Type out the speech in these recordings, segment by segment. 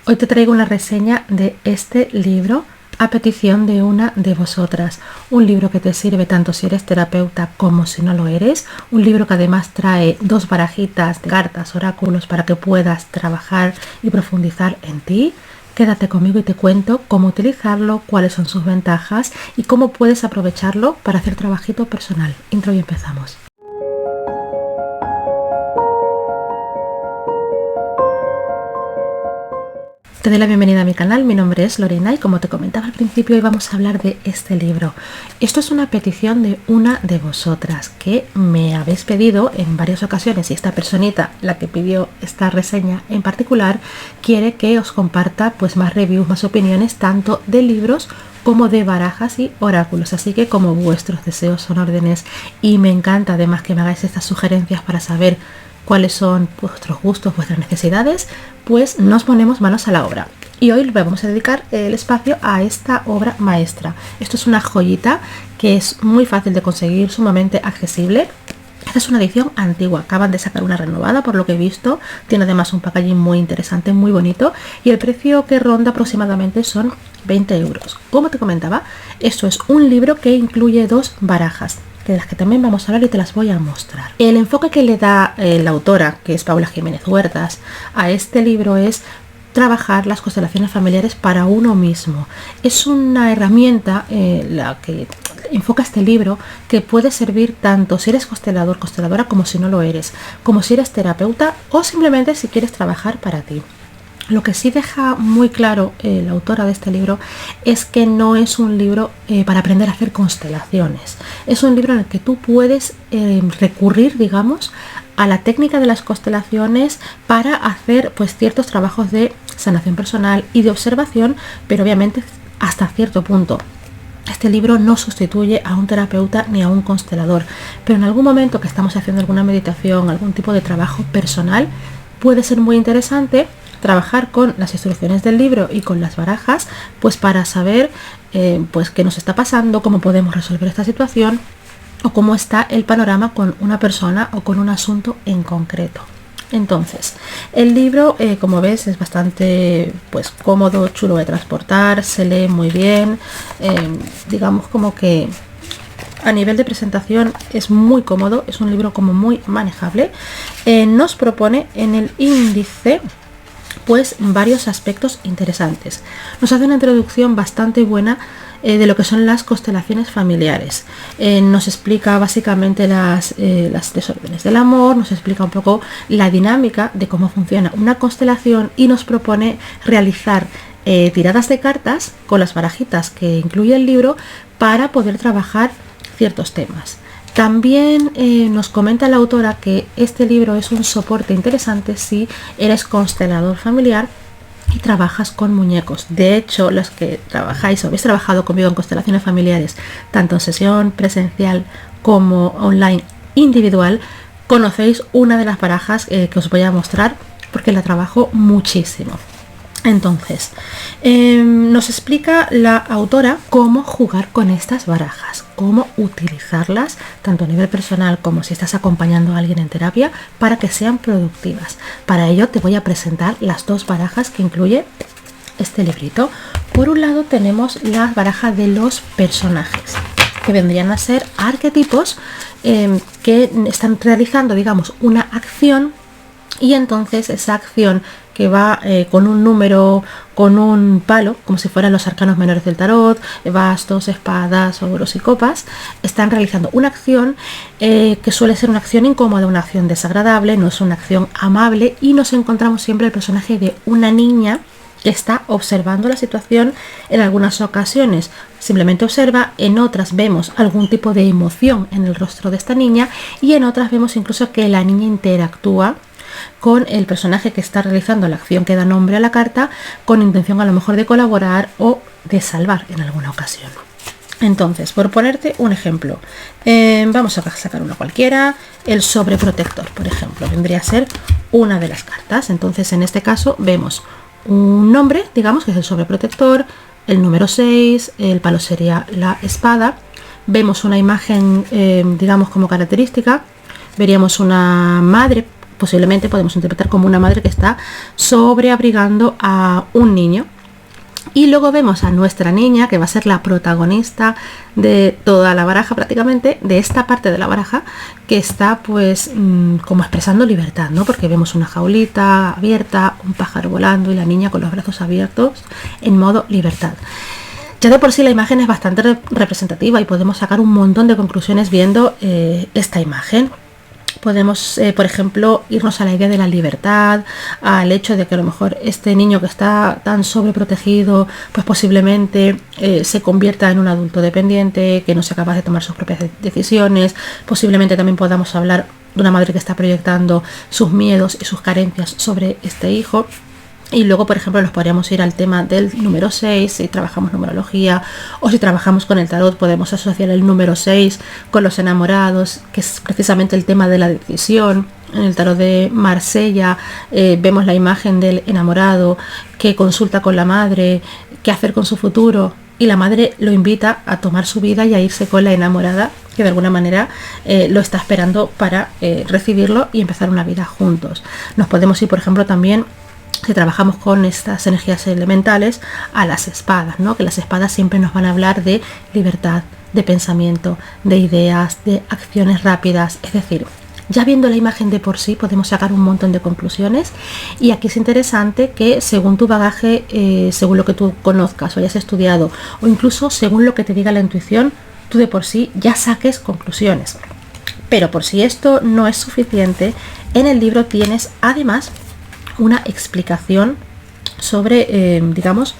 Hoy te traigo una reseña de este libro a petición de una de vosotras. Un libro que te sirve tanto si eres terapeuta como si no lo eres. Un libro que además trae 2 barajitas de cartas, oráculos para que puedas trabajar y profundizar en ti. Quédate conmigo y te cuento cómo utilizarlo, cuáles son sus ventajas y cómo puedes aprovecharlo para hacer trabajito personal. Intro y empezamos. Te doy la bienvenida a mi canal, mi nombre es Lorena y como te comentaba al principio hoy vamos a hablar de este libro. Esto es una petición de una de vosotras que me habéis pedido en varias ocasiones y esta personita, la que pidió esta reseña en particular, quiere que os comparta pues más reviews, más opiniones tanto de libros como de barajas y oráculos, así que como vuestros deseos son órdenes y me encanta además que me hagáis estas sugerencias para saber cuáles son vuestros gustos, vuestras necesidades, pues nos ponemos manos a la obra. Y hoy vamos a dedicar el espacio a esta obra maestra. Esto es una joyita que es muy fácil de conseguir, sumamente accesible. Esta es una edición antigua, acaban de sacar una renovada por lo que he visto, tiene además un packaging muy interesante, muy bonito y el precio que ronda aproximadamente son 20 euros. Como te comentaba, esto es un libro que incluye 2 barajas, de las que también vamos a hablar y te las voy a mostrar. El enfoque que le da la autora, que es Paula Jiménez Huertas, a este libro es trabajar las constelaciones familiares para uno mismo. Es una herramienta la que enfoca este libro que puede servir tanto si eres constelador, consteladora, como si no lo eres, como si eres terapeuta o simplemente si quieres trabajar para ti. Lo que sí deja muy claro la autora de este libro es que no es un libro para aprender a hacer constelaciones. Es un libro en el que tú puedes recurrir, digamos, a la técnica de las constelaciones para hacer pues ciertos trabajos de sanación personal y de observación, pero obviamente hasta cierto punto. Este libro no sustituye a un terapeuta ni a un constelador, pero en algún momento que estamos haciendo alguna meditación, algún tipo de trabajo personal, puede ser muy interesante trabajar con las instrucciones del libro y con las barajas, pues para saber pues qué nos está pasando, cómo podemos resolver esta situación o cómo está el panorama con una persona o con un asunto en concreto. Entonces, el libro, como ves, es bastante pues cómodo, chulo de transportar, se lee muy bien, digamos como que a nivel de presentación es muy cómodo, es un libro como muy manejable. Nos propone en el índice pues varios aspectos interesantes. Nos hace una introducción bastante buena de lo que son las constelaciones familiares. Nos explica básicamente las desórdenes del amor, nos explica un poco la dinámica de cómo funciona una constelación y nos propone realizar tiradas de cartas con las barajitas que incluye el libro para poder trabajar ciertos temas. También nos comenta la autora que este libro es un soporte interesante si eres constelador familiar y trabajas con muñecos. De hecho, los que trabajáis o habéis trabajado conmigo en constelaciones familiares, tanto en sesión presencial como online individual, conocéis una de las barajas que os voy a mostrar porque la trabajo muchísimo. Entonces, nos explica la autora cómo jugar con estas barajas, cómo utilizarlas tanto a nivel personal como si estás acompañando a alguien en terapia para que sean productivas. Para ello te voy a presentar las 2 barajas que incluye este librito. Por un lado tenemos la baraja de los personajes, que vendrían a ser arquetipos que están realizando, digamos, una acción y entonces esa acción que va con un número, con un palo, como si fueran los arcanos menores del tarot, bastos, espadas, oros y copas, están realizando una acción que suele ser una acción incómoda, una acción desagradable, no es una acción amable y nos encontramos siempre el personaje de una niña que está observando la situación. En algunas ocasiones simplemente observa, en otras vemos algún tipo de emoción en el rostro de esta niña y en otras vemos incluso que la niña interactúa con el personaje que está realizando la acción que da nombre a la carta con intención a lo mejor de colaborar o de salvar en alguna ocasión. Entonces, por ponerte un ejemplo, vamos a sacar una cualquiera, el sobreprotector, por ejemplo, vendría a ser una de las cartas. Entonces, en este caso vemos un nombre, digamos que es el sobreprotector, el número 6, el palo sería la espada, vemos una imagen, digamos como característica, veríamos una madre posiblemente podemos interpretar como una madre que está sobreabrigando a un niño. Y luego vemos a nuestra niña, que va a ser la protagonista de toda la baraja prácticamente, de esta parte de la baraja, que está pues como expresando libertad, ¿no? Porque vemos una jaulita abierta, un pájaro volando y la niña con los brazos abiertos en modo libertad. Ya de por sí la imagen es bastante representativa y podemos sacar un montón de conclusiones viendo esta imagen. Podemos, por ejemplo, irnos a la idea de la libertad, al hecho de que a lo mejor este niño que está tan sobreprotegido, pues posiblemente se convierta en un adulto dependiente, que no sea capaz de tomar sus propias decisiones. Posiblemente también podamos hablar de una madre que está proyectando sus miedos y sus carencias sobre este hijo. Y luego, por ejemplo, nos podríamos ir al tema del número 6, si trabajamos numerología o si trabajamos con el tarot, podemos asociar el número 6 con los enamorados, que es precisamente el tema de la decisión. En el tarot de Marsella vemos la imagen del enamorado que consulta con la madre qué hacer con su futuro y la madre lo invita a tomar su vida y a irse con la enamorada, que de alguna manera lo está esperando para recibirlo y empezar una vida juntos. Nos podemos ir, por ejemplo, también, si trabajamos con estas energías elementales, a las espadas, ¿no? Que las espadas siempre nos van a hablar de libertad, de pensamiento, de ideas, de acciones rápidas. Es decir, ya viendo la imagen de por sí podemos sacar un montón de conclusiones, y aquí es interesante que según tu bagaje, según lo que tú conozcas o hayas estudiado, o incluso según lo que te diga la intuición, tú de por sí ya saques conclusiones. Pero por si esto no es suficiente, en el libro tienes además una explicación sobre, digamos,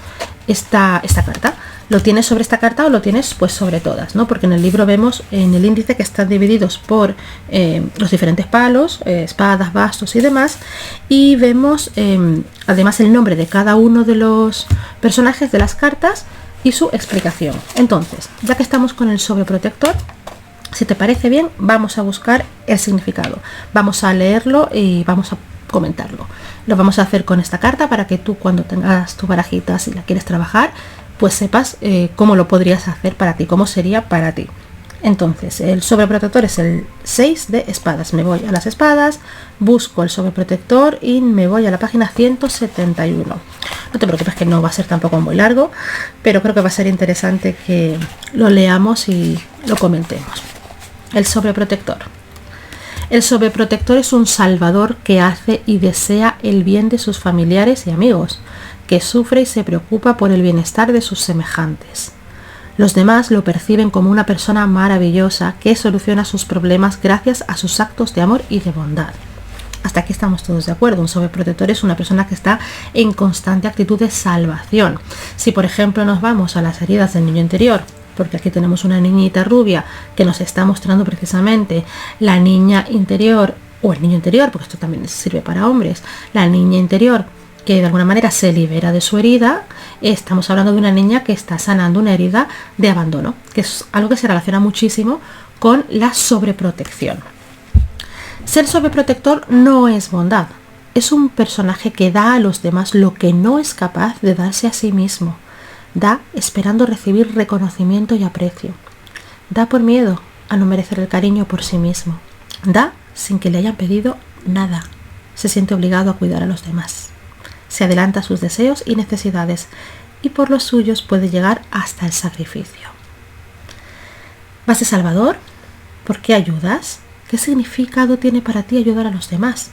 esta carta. ¿Lo tienes sobre esta carta o lo tienes pues sobre todas, ¿no? Porque en el libro vemos en el índice que están divididos por los diferentes palos, espadas, bastos y demás, y vemos además el nombre de cada uno de los personajes de las cartas y su explicación. Entonces, ya que estamos con el sobreprotector, si te parece bien, vamos a buscar el significado. Vamos a leerlo y vamos a comentarlo. Lo vamos a hacer con esta carta para que tú, cuando tengas tu barajita, si la quieres trabajar, pues sepas cómo lo podrías hacer para ti, cómo sería para ti. Entonces, el sobreprotector es el 6 de espadas. Me voy a las espadas, busco el sobreprotector y me voy a la página 171. No te preocupes que no va a ser tampoco muy largo, pero creo que va a ser interesante que lo leamos y lo comentemos. El sobreprotector. El sobreprotector es un salvador que hace y desea el bien de sus familiares y amigos, que sufre y se preocupa por el bienestar de sus semejantes. Los demás lo perciben como una persona maravillosa que soluciona sus problemas gracias a sus actos de amor y de bondad. Hasta aquí estamos todos de acuerdo. Un sobreprotector es una persona que está en constante actitud de salvación. Si, por ejemplo, nos vamos a las heridas del niño interior, porque aquí tenemos una niñita rubia que nos está mostrando precisamente la niña interior, o el niño interior, porque esto también sirve para hombres, la niña interior que de alguna manera se libera de su herida. Estamos hablando de una niña que está sanando una herida de abandono, que es algo que se relaciona muchísimo con la sobreprotección. Ser sobreprotector no es bondad, es un personaje que da a los demás lo que no es capaz de darse a sí mismo. Da esperando recibir reconocimiento y aprecio. Da por miedo a no merecer el cariño por sí mismo. Da sin que le hayan pedido nada. Se siente obligado a cuidar a los demás. Se adelanta a sus deseos y necesidades, y por los suyos puede llegar hasta el sacrificio. ¿Vas de salvador? ¿Por qué ayudas? ¿Qué significado tiene para ti ayudar a los demás?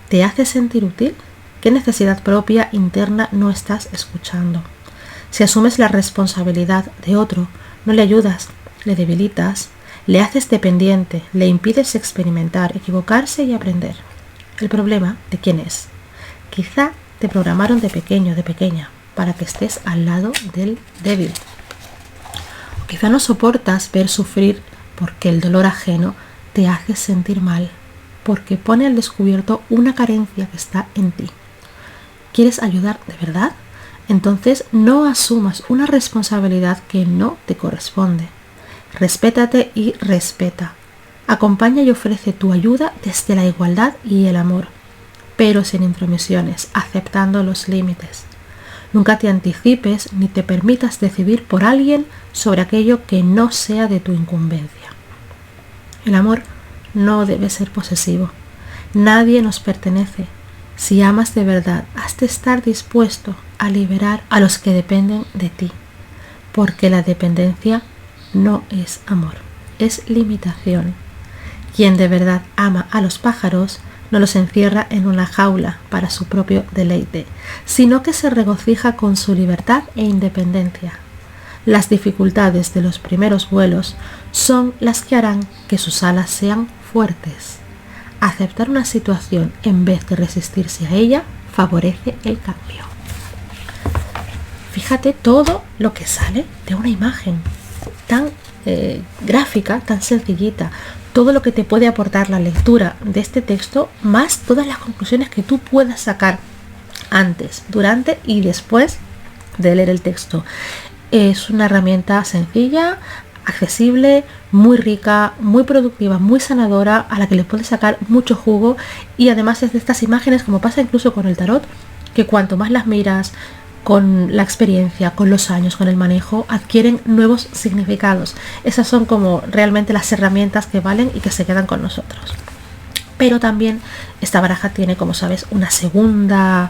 ¿Te hace sentir útil? ¿Qué necesidad propia interna no estás escuchando? Si asumes la responsabilidad de otro, no le ayudas, le debilitas, le haces dependiente, le impides experimentar, equivocarse y aprender. ¿El problema de quién es? Quizá te programaron de pequeño, de pequeña, para que estés al lado del débil. O quizá no soportas ver sufrir porque el dolor ajeno te hace sentir mal, porque pone al descubierto una carencia que está en ti. ¿Quieres ayudar de verdad? Entonces no asumas una responsabilidad que no te corresponde. Respétate y respeta. Acompaña y ofrece tu ayuda desde la igualdad y el amor, pero sin intromisiones, aceptando los límites. Nunca te anticipes ni te permitas decidir por alguien sobre aquello que no sea de tu incumbencia. El amor no debe ser posesivo. Nadie nos pertenece. Si amas de verdad, has de estar dispuesto a liberar a los que dependen de ti, porque la dependencia no es amor, es limitación. Quien de verdad ama a los pájaros no los encierra en una jaula para su propio deleite, sino que se regocija con su libertad e independencia. Las dificultades de los primeros vuelos son las que harán que sus alas sean fuertes. Aceptar una situación en vez de resistirse a ella favorece el cambio. Fíjate todo lo que sale de una imagen tan gráfica, tan sencillita, todo lo que te puede aportar la lectura de este texto, más todas las conclusiones que tú puedas sacar antes, durante y después de leer el texto. Es una herramienta sencilla, accesible, muy rica, muy productiva, muy sanadora, a la que le puedes sacar mucho jugo, y además es de estas imágenes, como pasa incluso con el tarot, que cuanto más las miras, con la experiencia, con los años, con el manejo, adquieren nuevos significados. Esas son como realmente las herramientas que valen y que se quedan con nosotros. Pero también esta baraja tiene, como sabes, una segunda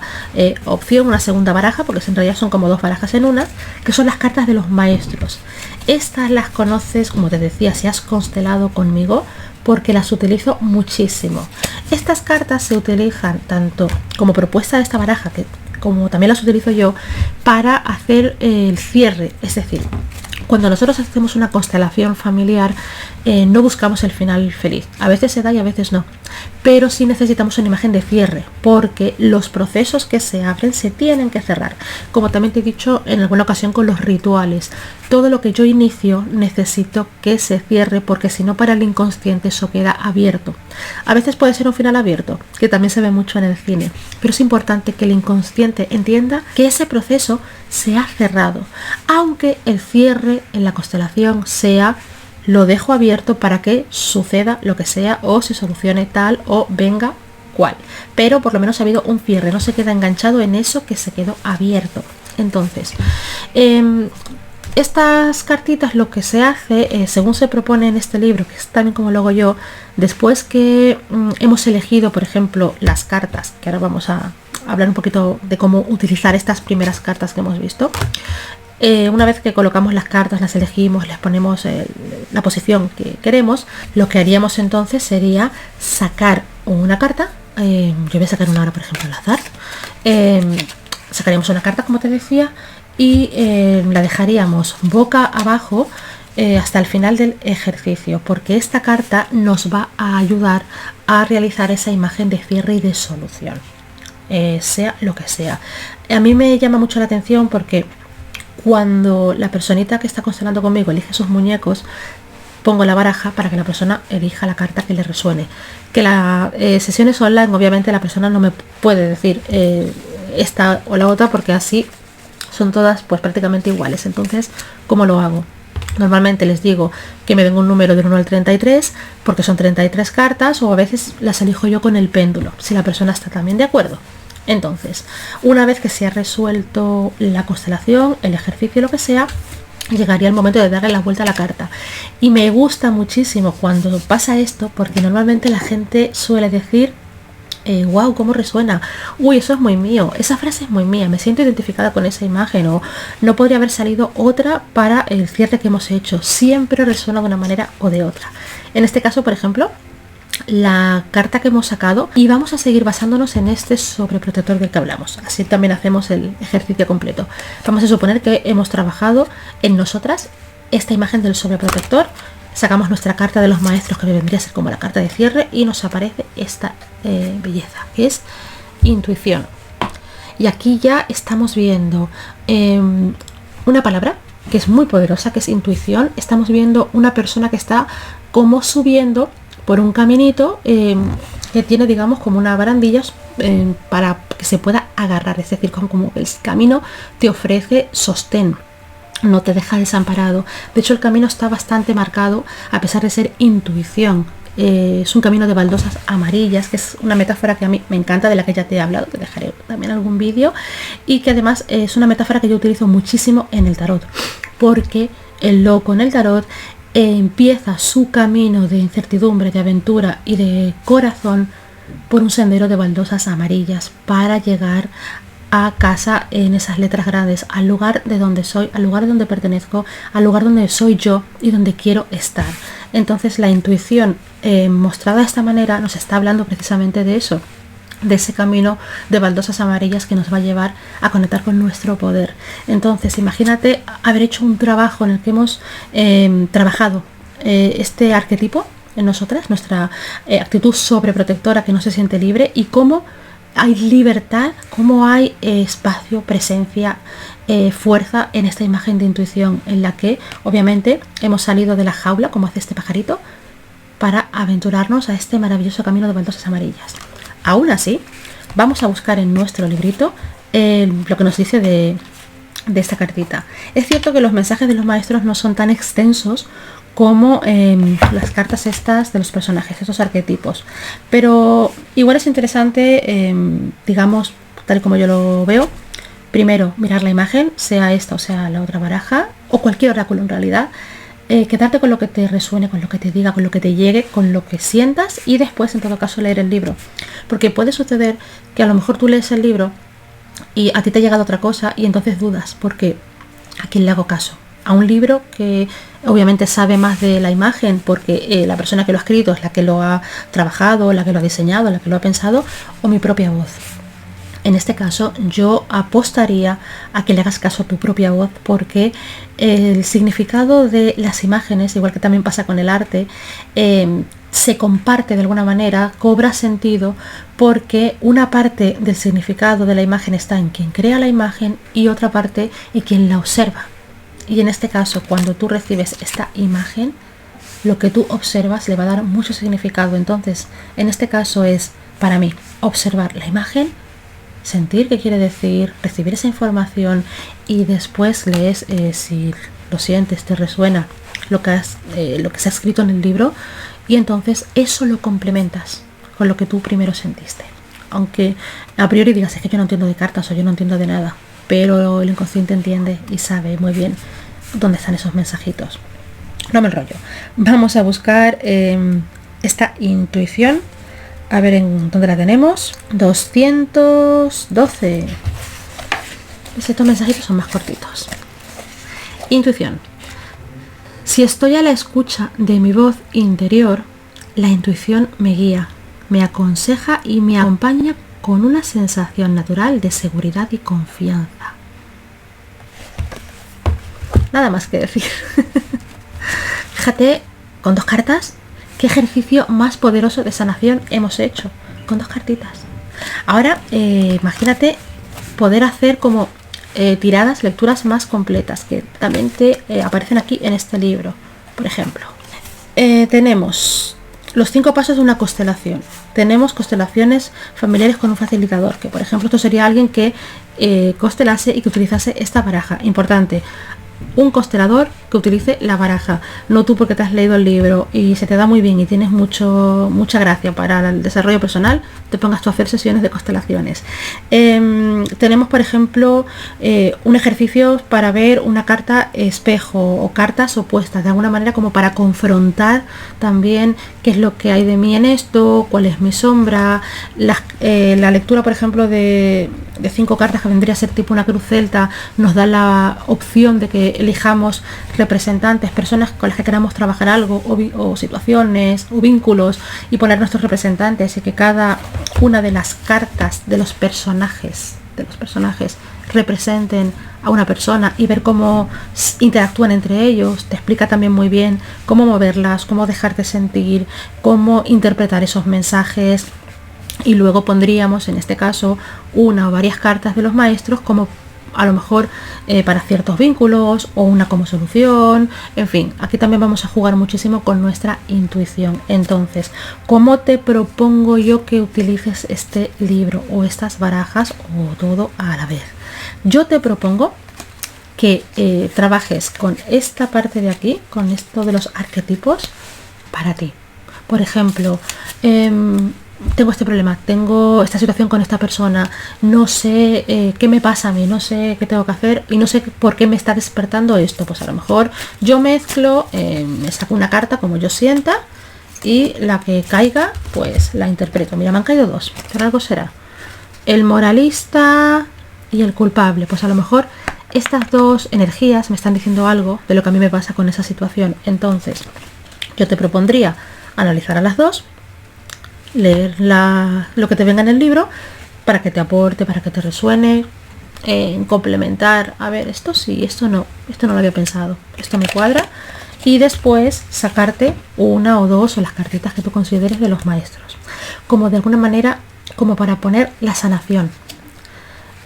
opción, una segunda baraja, porque en realidad son como dos barajas en una, que son las cartas de los maestros. Estas las conoces, como te decía, si has constelado conmigo, porque las utilizo muchísimo. Estas cartas se utilizan tanto como propuesta de esta baraja, como también las utilizo yo, para hacer el cierre. Es decir, cuando nosotros hacemos una constelación familiar, no buscamos el final feliz. A veces se da y a veces no. Pero sí necesitamos una imagen de cierre, porque los procesos que se abren se tienen que cerrar. Como también te he dicho en alguna ocasión con los rituales, todo lo que yo inicio necesito que se cierre, porque si no, para el inconsciente eso queda abierto. A veces puede ser un final abierto, que también se ve mucho en el cine, pero es importante que el inconsciente entienda que ese proceso se ha cerrado, aunque el cierre en la constelación sea: lo dejo abierto para que suceda lo que sea, o se solucione tal, o venga cual. Pero por lo menos ha habido un cierre, no se queda enganchado en eso que se quedó abierto. Entonces, estas cartitas, lo que se hace, según se propone en este libro, que es también como lo hago yo, después que hemos elegido, por ejemplo, las cartas, que ahora vamos a hablar un poquito de cómo utilizar estas primeras cartas que hemos visto. Una vez que colocamos las cartas, las elegimos, les ponemos la posición que queremos, lo que haríamos entonces sería sacar una carta. Yo voy a sacar una ahora, por ejemplo, al azar. Sacaríamos una carta, como te decía, y la dejaríamos boca abajo hasta el final del ejercicio, porque esta carta nos va a ayudar a realizar esa imagen de cierre y de solución, sea lo que sea. A mí me llama mucho la atención porque cuando la personita que está constelando conmigo elige sus muñecos, pongo la baraja para que la persona elija la carta que le resuene. Que las sesiones online, obviamente la persona no me puede decir esta o la otra, porque así son todas pues prácticamente iguales. Entonces, ¿cómo lo hago? Normalmente les digo que me den un número del 1 al 33, porque son 33 cartas, o a veces las elijo yo con el péndulo, si la persona está también de acuerdo. Entonces, una vez que se ha resuelto la constelación, el ejercicio, lo que sea, llegaría el momento de darle la vuelta a la carta. Y me gusta muchísimo cuando pasa esto, porque normalmente la gente suele decir: wow, cómo resuena, uy, eso es muy mío, esa frase es muy mía, me siento identificada con esa imagen, o no podría haber salido otra para el cierre que hemos hecho. Siempre resuena de una manera o de otra. En este caso, por ejemplo, la carta que hemos sacado, y vamos a seguir basándonos en este sobreprotector del que hablamos, así también hacemos el ejercicio completo. Vamos a suponer que hemos trabajado en nosotras esta imagen del sobreprotector, sacamos nuestra carta de los maestros, que vendría a ser como la carta de cierre, y nos aparece esta belleza, que es intuición. Y aquí ya estamos viendo una palabra que es muy poderosa, que es intuición. Estamos viendo una persona que está como subiendo por un caminito que tiene, digamos, como una barandilla para que se pueda agarrar. Es decir, como el camino te ofrece sostén, no te deja desamparado. De hecho, el camino está bastante marcado, a pesar de ser intuición. Es un camino de baldosas amarillas, que es una metáfora que a mí me encanta, de la que ya te he hablado, te dejaré también algún vídeo, y que además es una metáfora que yo utilizo muchísimo en el tarot, porque el loco en el tarot empieza su camino de incertidumbre, de aventura y de corazón por un sendero de baldosas amarillas para llegar a casa en esas letras grandes, al lugar de donde soy, al lugar donde pertenezco, al lugar donde soy yo y donde quiero estar. Entonces la intuición mostrada de esta manera nos está hablando precisamente de eso, de ese camino de baldosas amarillas que nos va a llevar a conectar con nuestro poder. Entonces imagínate haber hecho un trabajo en el que hemos trabajado este arquetipo en nosotras, nuestra actitud sobreprotectora que no se siente libre, y cómo hay libertad, cómo hay espacio, presencia, fuerza en esta imagen de intuición en la que obviamente hemos salido de la jaula, como hace este pajarito, para aventurarnos a este maravilloso camino de baldosas amarillas. Aún así, vamos a buscar en nuestro librito lo que nos dice de esta cartita. Es cierto que los mensajes de los maestros no son tan extensos como las cartas estas de los personajes, estos arquetipos, pero igual es interesante, digamos, tal y como yo lo veo, primero mirar la imagen, sea esta o sea la otra baraja, o cualquier oráculo en realidad, quedarte con lo que te resuene, con lo que te diga, con lo que te llegue, con lo que sientas, y después en todo caso leer el libro, porque puede suceder que a lo mejor tú lees el libro y a ti te ha llegado otra cosa y entonces dudas, porque ¿a quién le hago caso? ¿A un libro que obviamente sabe más de la imagen porque la persona que lo ha escrito es la que lo ha trabajado, la que lo ha diseñado, la que lo ha pensado, o mi propia voz? En este caso yo apostaría a que le hagas caso a tu propia voz, porque el significado de las imágenes, igual que también pasa con el arte, se comparte de alguna manera, cobra sentido, porque una parte del significado de la imagen está en quien crea la imagen y otra parte en quien la observa. Y en este caso, cuando tú recibes esta imagen, lo que tú observas le va a dar mucho significado. Entonces, en este caso es, para mí, observar la imagen, sentir qué quiere decir, recibir esa información y después lees, si lo sientes, te resuena lo que se ha escrito en el libro, y entonces eso lo complementas con lo que tú primero sentiste. Aunque a priori digas, es que yo no entiendo de cartas o yo no entiendo de nada, pero el inconsciente entiende y sabe muy bien dónde están esos mensajitos. No me enrollo. Vamos a buscar esta intuición. A ver en dónde la tenemos. 212. Estos mensajitos son más cortitos. Intuición. Si estoy a la escucha de mi voz interior, la intuición me guía, me aconseja y me acompaña con una sensación natural de seguridad y confianza. Nada más que decir. Fíjate, con 2 cartas, qué ejercicio más poderoso de sanación hemos hecho, con 2 cartitas. Ahora, imagínate poder hacer como tiradas, lecturas más completas, que también te aparecen aquí en este libro. Por ejemplo, tenemos los 5 pasos de una constelación. Tenemos constelaciones familiares con un facilitador, que por ejemplo esto sería alguien que constelase y que utilizase esta baraja. Importante, un constelador que utilice la baraja, no tú porque te has leído el libro y se te da muy bien y tienes mucha gracia para el desarrollo personal, te pongas tú a hacer sesiones de constelaciones. Tenemos por ejemplo un ejercicio para ver una carta espejo o cartas opuestas, de alguna manera como para confrontar también qué es lo que hay de mí en esto, cuál es mi sombra. La lectura por ejemplo de 5 cartas, que vendría a ser tipo una cruz celta, nos da la opción de que elijamos representantes, personas con las que queramos trabajar algo, o situaciones o vínculos, y poner nuestros representantes, y que cada una de las cartas de los personajes representen a una persona y ver cómo interactúan entre ellos. Te explica también muy bien cómo moverlas, cómo dejarte sentir, cómo interpretar esos mensajes. Y luego pondríamos en este caso una o varias cartas de los maestros como a lo mejor para ciertos vínculos, o una como solución. En fin, aquí también vamos a jugar muchísimo con nuestra intuición. Entonces, ¿cómo te propongo yo que utilices este libro o estas barajas, o todo a la vez? Yo te propongo que trabajes con esta parte de aquí, con esto de los arquetipos para ti. Por ejemplo, tengo este problema, tengo esta situación con esta persona, no sé qué me pasa a mí, no sé qué tengo que hacer y no sé por qué me está despertando esto. Pues a lo mejor yo mezclo, me saco una carta como yo sienta, y la que caiga pues la interpreto. Mira, me han caído dos, pero algo será. El moralista y el culpable. Pues a lo mejor estas dos energías me están diciendo algo de lo que a mí me pasa con esa situación. Entonces yo te propondría analizar a las dos, leer lo que te venga en el libro para que te aporte, para que te resuene, complementar, a ver, esto sí, esto no lo había pensado, esto me cuadra, y después sacarte una o dos o las cartitas que tú consideres de los maestros, como de alguna manera, como para poner la sanación.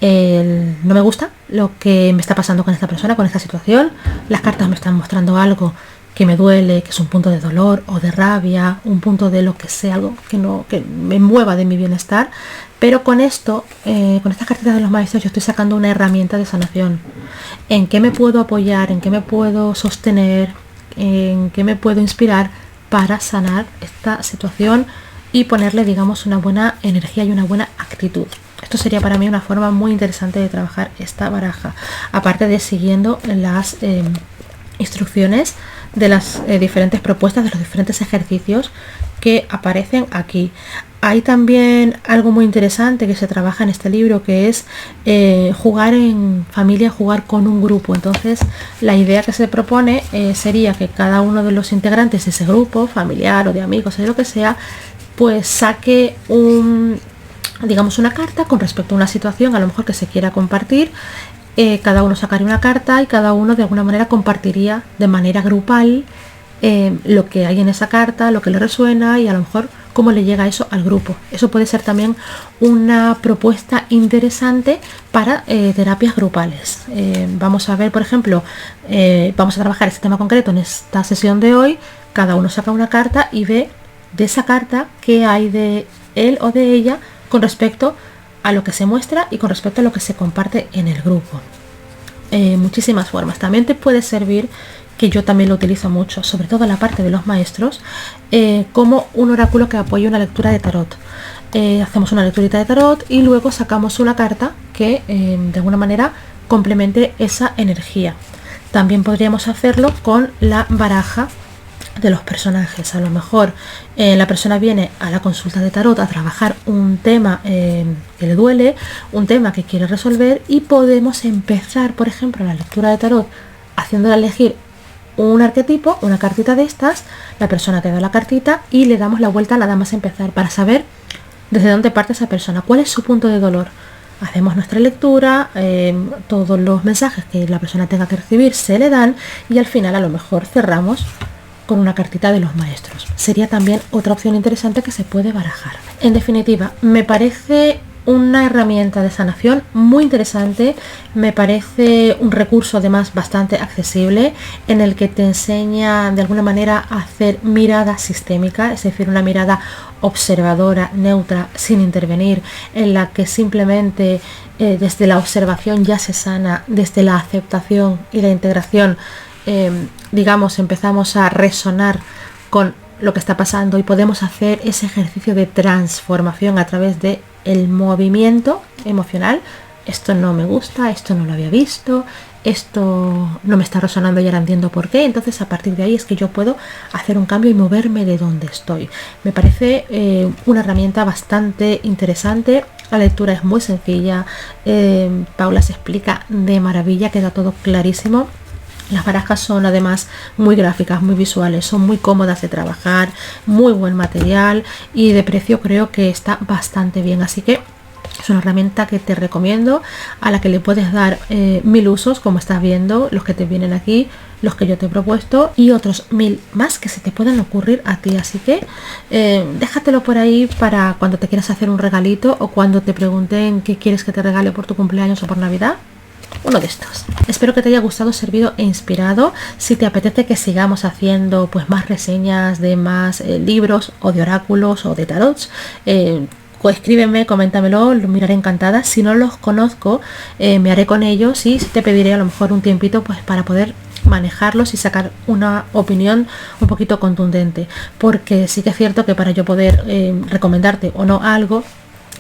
No me gusta lo que me está pasando con esta persona, con esta situación, las cartas me están mostrando algo que me duele, que es un punto de dolor o de rabia, un punto de lo que sea, algo que me mueva de mi bienestar, pero con esto, con estas cartitas de los maestros, yo estoy sacando una herramienta de sanación. ¿En qué me puedo apoyar? ¿En qué me puedo sostener? ¿En qué me puedo inspirar para sanar esta situación y ponerle, digamos, una buena energía y una buena actitud? Esto sería para mí una forma muy interesante de trabajar esta baraja, aparte de siguiendo las instrucciones de las diferentes propuestas, de los diferentes ejercicios que aparecen aquí. Hay también algo muy interesante que se trabaja en este libro, que es jugar en familia, jugar con un grupo. Entonces la idea que se propone sería que cada uno de los integrantes de ese grupo, familiar o de amigos o de lo que sea, pues saque digamos una carta con respecto a una situación a lo mejor que se quiera compartir. Cada uno sacaría una carta y cada uno de alguna manera compartiría de manera grupal lo que hay en esa carta, lo que le resuena y a lo mejor cómo le llega eso al grupo. Eso puede ser también una propuesta interesante para terapias grupales. Vamos a ver, por ejemplo, vamos a trabajar este tema concreto en esta sesión de hoy. Cada uno saca una carta y ve de esa carta qué hay de él o de ella con respecto a lo que se muestra y con respecto a lo que se comparte en el grupo. Muchísimas formas. También te puede servir, que yo también lo utilizo mucho, sobre todo en la parte de los maestros, como un oráculo que apoya una lectura de tarot. Hacemos una lecturita de tarot y luego sacamos una carta que de alguna manera complemente esa energía. También podríamos hacerlo con la baraja de los personajes. A lo mejor la persona viene a la consulta de tarot a trabajar un tema que le duele, un tema que quiere resolver, y podemos empezar, por ejemplo, la lectura de tarot haciéndola elegir un arquetipo, una cartita de estas. La persona te da la cartita y le damos la vuelta nada más empezar para saber desde dónde parte esa persona, cuál es su punto de dolor. Hacemos nuestra lectura, todos los mensajes que la persona tenga que recibir se le dan y al final a lo mejor cerramos con una cartita de los maestros. Sería también otra opción interesante que se puede barajar. En definitiva, me parece una herramienta de sanación muy interesante, me parece un recurso además bastante accesible, en el que te enseña de alguna manera a hacer mirada sistémica, es decir, una mirada observadora, neutra, sin intervenir, en la que simplemente desde la observación ya se sana, desde la aceptación y la integración digamos, empezamos a resonar con lo que está pasando y podemos hacer ese ejercicio de transformación a través de el movimiento emocional. Esto no me gusta, esto no lo había visto, esto no me está resonando y ahora entiendo por qué. Entonces a partir de ahí es que yo puedo hacer un cambio y moverme de donde estoy. Me parece una herramienta bastante interesante. La lectura es muy sencilla, Paula se explica de maravilla, queda todo clarísimo. Las barajas son además muy gráficas, muy visuales, son muy cómodas de trabajar, muy buen material y de precio creo que está bastante bien. Así que es una herramienta que te recomiendo, a la que le puedes dar 1000 usos, como estás viendo, los que te vienen aquí, los que yo te he propuesto y otros 1000 más que se te pueden ocurrir a ti. Así que déjatelo por ahí para cuando te quieras hacer un regalito o cuando te pregunten qué quieres que te regale por tu cumpleaños o por Navidad. Uno de estos. Espero que te haya gustado, servido e inspirado. Si te apetece que sigamos haciendo pues más reseñas de más libros o de oráculos o de tarots, escríbeme, coméntamelo, lo miraré encantada. Si no los conozco, me haré con ellos y te pediré a lo mejor un tiempito pues para poder manejarlos y sacar una opinión un poquito contundente, porque sí que es cierto que para yo poder recomendarte o no algo,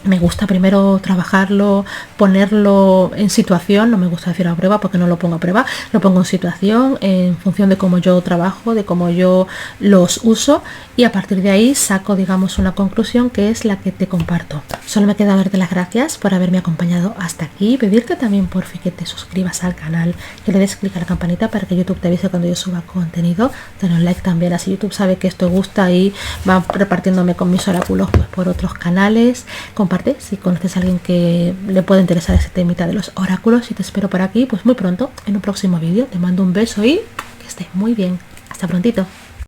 Me gusta primero trabajarlo, ponerlo en situación, no me gusta decir a prueba porque no lo pongo a prueba, lo pongo en situación en función de cómo yo trabajo, de cómo yo los uso, y a partir de ahí saco, digamos, una conclusión que es la que te comparto. Solo me queda darte las gracias por haberme acompañado hasta aquí, pedirte también por fin que te suscribas al canal, que le des clic a la campanita para que YouTube te avise cuando yo suba contenido, dale un like también, así YouTube sabe que esto gusta y va repartiéndome con mis oráculos pues por otros canales. Comparte si conoces a alguien que le pueda interesar ese temita de los oráculos, y te espero por aquí pues muy pronto en un próximo vídeo. Te mando un beso y que estés muy bien. Hasta prontito.